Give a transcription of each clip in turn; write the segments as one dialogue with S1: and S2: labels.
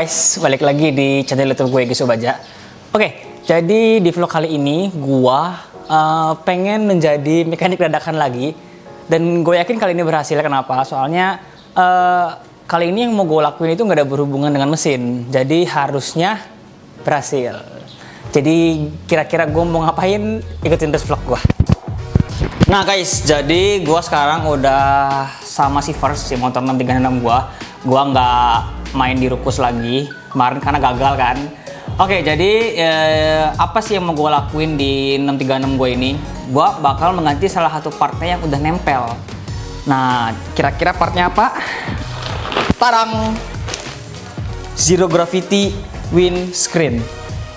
S1: guys, balik lagi di channel YouTube gue Gisu Baja. Oke, jadi di vlog kali ini gua pengen menjadi mekanik dadakan lagi. Dan gue yakin kali ini berhasil. Kenapa? Soalnya kali ini yang mau gue lakuin itu nggak ada berhubungan dengan mesin. Jadi harusnya berhasil. Jadi kira-kira gue mau ngapain? Ikutin terus vlog gue. Nah guys, jadi gue sekarang udah sama si First, si motor 636 gue nggak main di Rukus lagi kemarin karena gagal kan. Oke, jadi apa sih yang mau gue lakuin di 636 gue ini? Gue bakal mengganti salah satu partnya yang udah nempel. Nah, kira-kira partnya apa? Tarang! Zero Gravity Windscreen.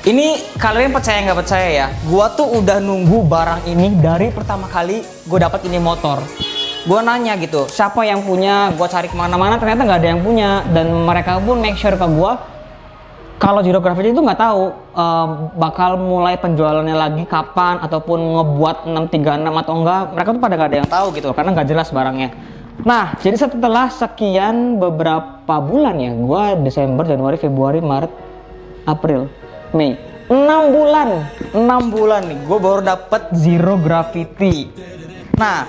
S1: Ini kalian percaya nggak percaya ya? Gue tuh udah nunggu barang ini dari pertama kali gue dapat ini motor. Gue nanya gitu, siapa yang punya, gue cari kemana-mana ternyata nggak ada yang punya. Dan mereka pun make sure ke gue kalau Zero Gravity itu nggak tahu bakal mulai penjualannya lagi kapan ataupun ngebuat 636 atau enggak. Mereka tuh pada nggak ada yang tahu gitu karena nggak jelas barangnya. Nah, jadi setelah sekian beberapa bulan ya, gue Desember, Januari, Februari, Maret, April, Mei, 6 bulan nih gue baru dapet Zero Gravity. Nah,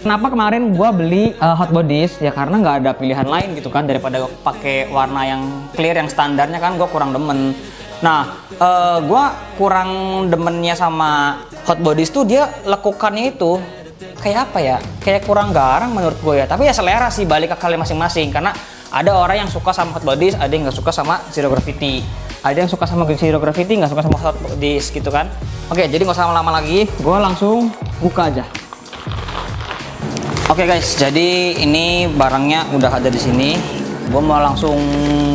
S1: kenapa kemarin gue beli hot bodies? Ya karena nggak ada pilihan lain gitu kan, daripada pakai warna yang clear yang standarnya kan gue kurang demen. Nah, gue kurang demennya sama hot bodies tuh dia lekukannya itu kayak apa ya? Kayak kurang garang menurut gue ya. Tapi ya selera sih, balik ke kalian masing-masing. Karena ada orang yang suka sama hot bodies, ada yang nggak suka sama Zero Gravity. Ada yang suka sama Zero Gravity, nggak suka sama hot bodies gitu kan. Oke, jadi nggak usah lama-lama lagi, gue langsung buka aja. Oke guys, jadi ini barangnya udah ada di sini. Gue mau langsung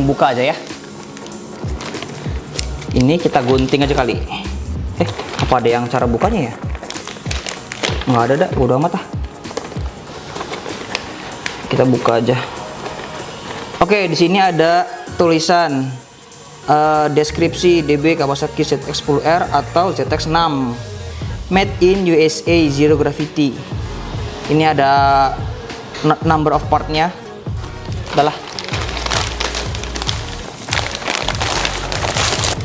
S1: buka aja ya. Ini kita gunting aja kali. Apa ada yang cara bukanya ya? Nggak ada, udah amat ah. Kita buka aja. Oke, di sini ada tulisan deskripsi DB Kawasaki ZX-10R atau ZX-6 Made in USA Zero Gravity. Ini ada number of partnya. Udahlah.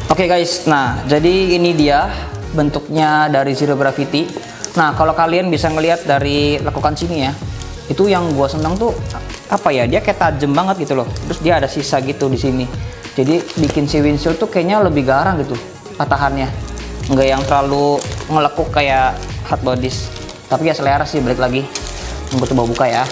S1: Oke guys, nah jadi ini dia bentuknya dari Zero Gravity. Nah kalau kalian bisa ngelihat dari lekukan sini ya, itu yang gua seneng tuh apa ya, dia kayak tajam banget gitu loh. Terus dia ada sisa gitu di sini. Jadi bikin si windshield tuh kayaknya lebih garang gitu patahannya. Nggak yang terlalu ngelekuk kayak hot bodies. Tapi ya selera sih, balik lagi. Gue coba buka ya.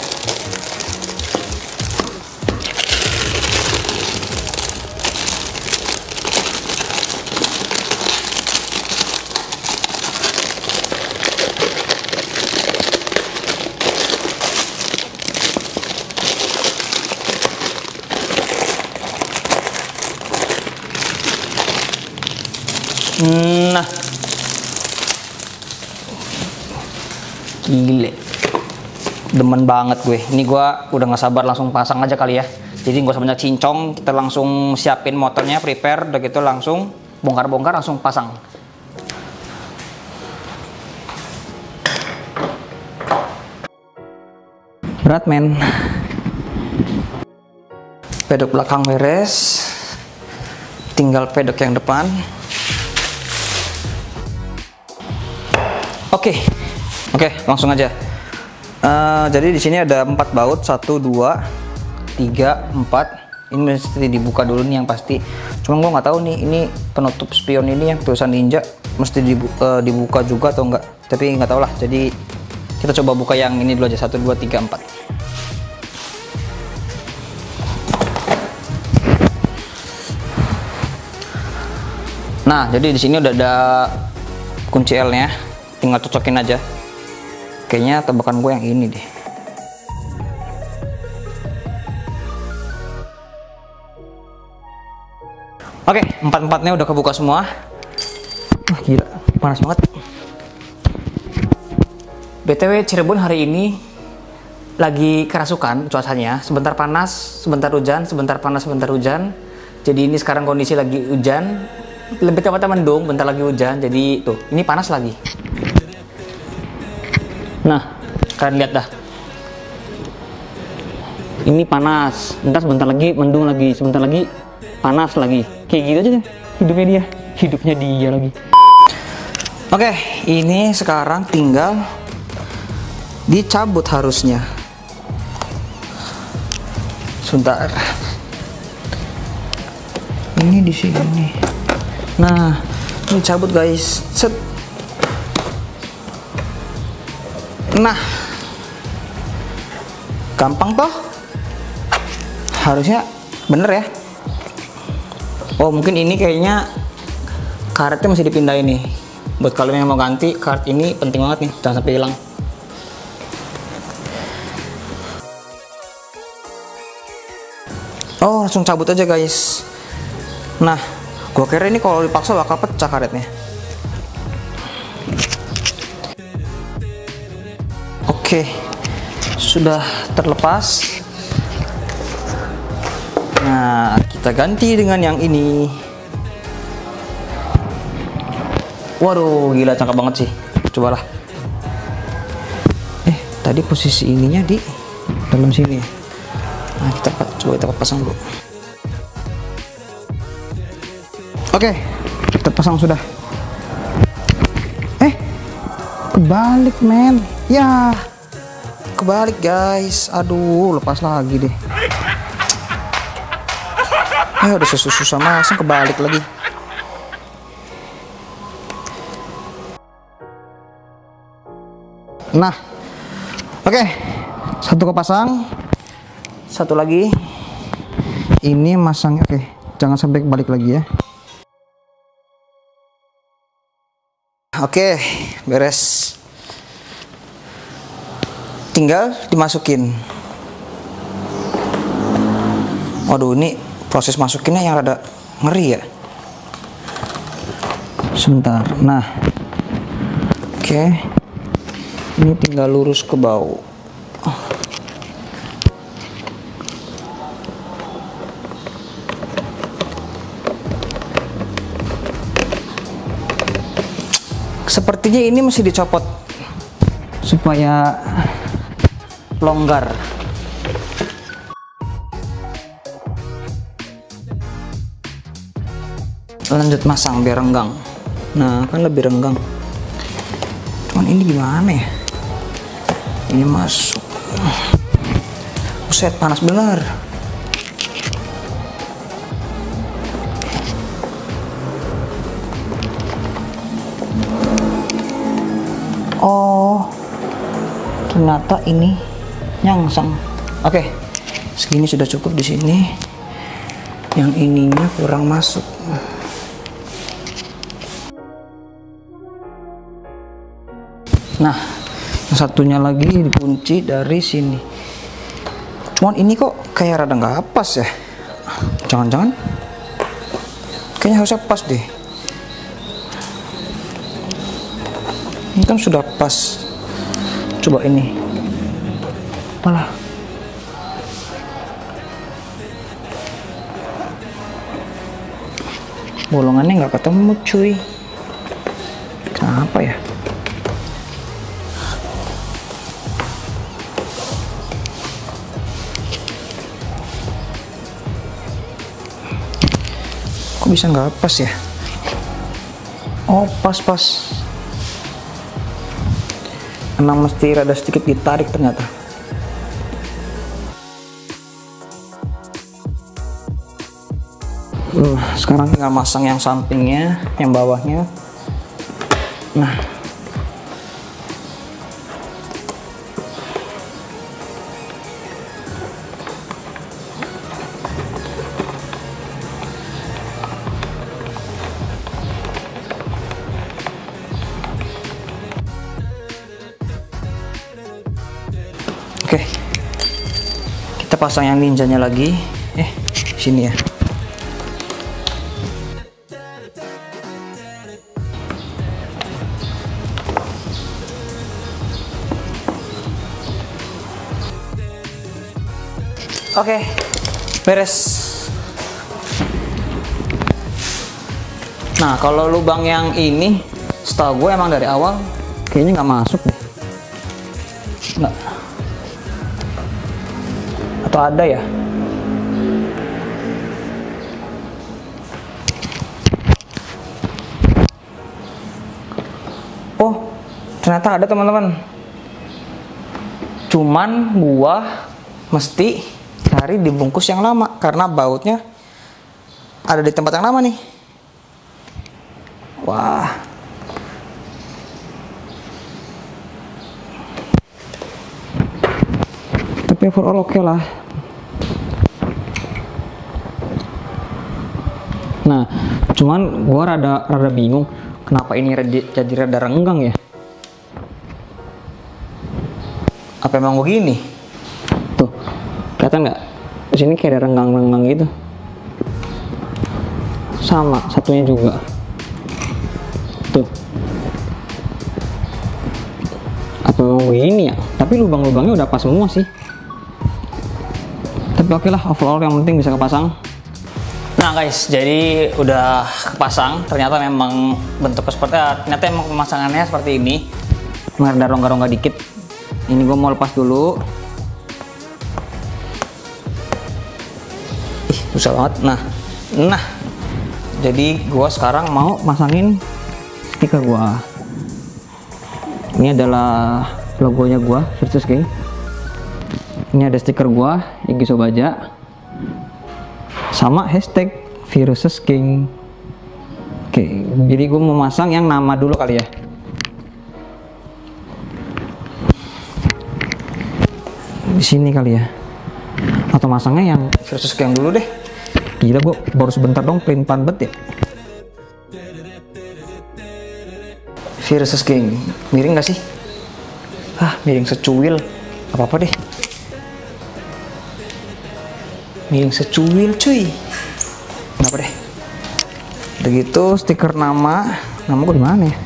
S1: Nah, gile, demen banget gue. Ini gue udah gak sabar langsung pasang aja kali ya. Jadi gak usah banyak cincong, kita langsung siapin motornya, prepare, udah gitu langsung bongkar-bongkar, langsung pasang. Berat men. Pedok belakang beres, tinggal pedok yang depan. Oke, langsung aja. Jadi di sini ada 4 baut, 1, 2, 3, 4. Ini mesti dibuka dulu nih yang pasti. Cuma gue nggak tahu nih, ini penutup spion ini yang tulisan Ninja mesti dibuka juga atau enggak. Tapi nggak tahu lah. Jadi kita coba buka yang ini dulu aja, 1, 2, 3, 4. Nah, jadi di sini udah ada kunci L-nya. Tinggal cocokin aja. Kayaknya tebakan gue yang ini deh. Oke, 4-4-nya udah kebuka semua. Gila, panas banget. BTW Cirebon hari ini lagi kerasukan cuacanya. Sebentar panas, sebentar hujan, sebentar panas, sebentar hujan. Jadi ini sekarang kondisi lagi hujan. Lebih tepatnya mendung, bentar lagi hujan. Jadi tuh, ini panas lagi. Nah, kalian lihat dah. Ini panas, bentar sebentar lagi mendung lagi, sebentar lagi panas lagi. Kayak gitu aja deh hidupnya dia lagi. Oke, ini sekarang tinggal dicabut harusnya. Sebentar. Ini di sini. Nah, ini cabut guys. Set. Nah, gampang toh? Harusnya bener ya. Oh, mungkin ini kayaknya karetnya masih dipindahin nih. Buat kalian yang mau ganti, karet ini penting banget nih, jangan sampai hilang. Oh, langsung cabut aja guys. Nah, gua kira ini kalau dipaksa bakal pecah karetnya. Oke, sudah terlepas. Nah, kita ganti dengan yang ini. Waduh, gila cakep banget sih. Cobalah. Tadi posisi ininya di dalam sini ya. Nah, kita pasang dulu. Oke, kita pasang sudah. Kebalik men. Ya, kebalik guys. Aduh, lepas lagi deh. Udah susah masang kebalik lagi. Nah, oke, satu kepasang, satu lagi. Ini masangnya, oke, jangan sampai kebalik lagi ya. Oke, beres. Tinggal dimasukin. Waduh, ini proses masukinnya yang rada ngeri ya. Sebentar. Nah, oke, ini tinggal lurus ke bawah. Sepertinya ini mesti dicopot supaya longgar. Lanjut masang biar renggang. Nah, kan lebih renggang. Cuman ini gimana ya? Ini masuk. Buset, panas bener. Oh, ternyata ini nyangsang. Oke, segini sudah cukup di sini. Yang ininya kurang masuk. Nah, yang satunya lagi dikunci dari sini. Cuman ini kok kayak rada nggak pas ya. Jangan-jangan kayaknya harusnya pas deh. Ini kan sudah pas. Coba ini. Apalah. Bolongannya nggak ketemu cuy. Kenapa ya? Kok bisa nggak pas ya? Oh, pas. Emang mesti rada sedikit ditarik ternyata. Sekarang tinggal masang yang sampingnya, yang bawahnya. Nah, oke, kita pasang yang ninjanya lagi. Sini ya. Oke, beres. Nah, kalau lubang yang ini, setahu gue emang dari awal kayaknya nggak masuk deh. Nggak. Atau ada ya? Oh, ternyata ada teman-teman. Cuman gua mesti cari dibungkus yang lama karena bautnya ada di tempat yang lama nih. Wah. Tapi overall oke lah. Nah, cuman gua rada bingung kenapa ini jadi rada renggang ya. Apa emang begini? Tuh, kelihatan nggak? Di sini kayak ada renggang-renggang gitu. Sama, satunya juga. Tuh. Apa emang begini ya? Tapi lubang-lubangnya udah pas semua sih. Tapi oke lah, overall yang penting bisa kepasang. Nah guys, jadi udah kepasang. Ternyata memang bentuknya seperti, ternyata emang pemasangannya seperti ini. Ada rongga-rongga dikit. Ini gue mau lepas dulu. Ih, susah banget. Nah. Jadi gue sekarang mau masangin stiker gue. Ini adalah logonya gue, Virtus King. Ini ada stiker gue, Egy Sobaja, sama hashtag Virtus King. Oke, jadi gue mau masang yang nama dulu kali ya. Di sini kali ya. Atau masangnya yang Virtus King dulu deh. Gila, gue baru sebentar dong print panbet ya. Virtus King, miring gak sih? Miring secuil. Apa-apa deh. Miring secuil cuy. Kenapa deh? Begitu stiker nama gue di mana ya?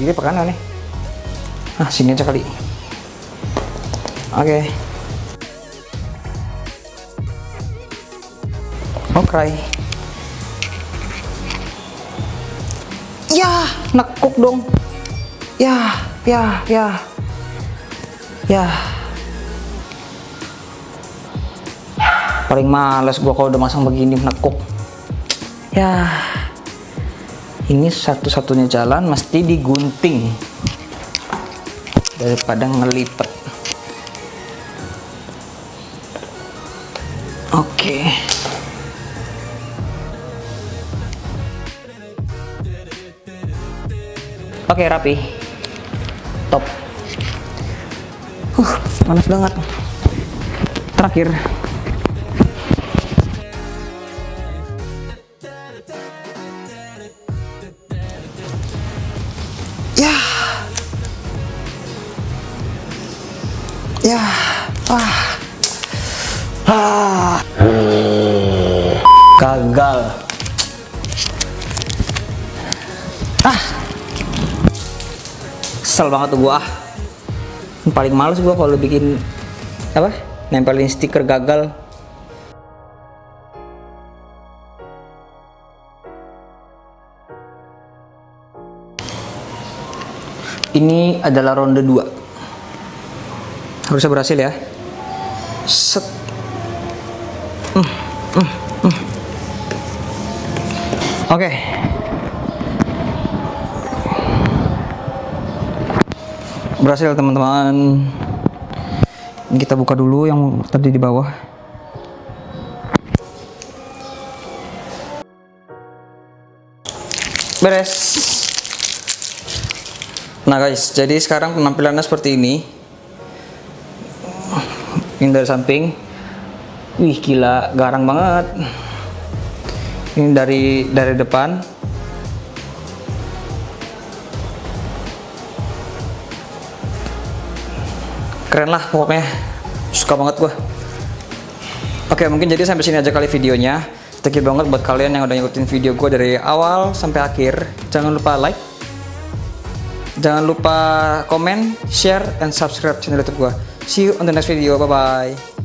S1: Jadi apa kanan nih? Sini aja kali. Oke. Oke. Ya, nekuk dong. Ya. Paling males gua kalau udah masang begini nekuk. Ya. Ini satu-satunya jalan mesti digunting daripada ngelipet. Oke. Oke, rapi. Top. Panas banget. Terakhir. Ya. Gagal. Kesel banget tuh gua. Paling males gua kalau bikin nempelin stiker gagal. Ini adalah ronde 2. Harusnya berhasil ya. Set. Oke. Berhasil teman-teman. Ini kita buka dulu yang tadi di bawah. Beres. Nah guys, jadi sekarang penampilannya seperti ini. Ini dari samping. Wih gila, garang banget. Ini dari depan. Keren lah pokoknya. Suka banget gua. Oke, mungkin jadi sampai sini aja kali videonya. Thank you banget buat kalian yang udah ngikutin video gua dari awal sampai akhir. Jangan lupa like. Jangan lupa komen, share, and subscribe channel YouTube gua. See you on the next video. Bye-bye.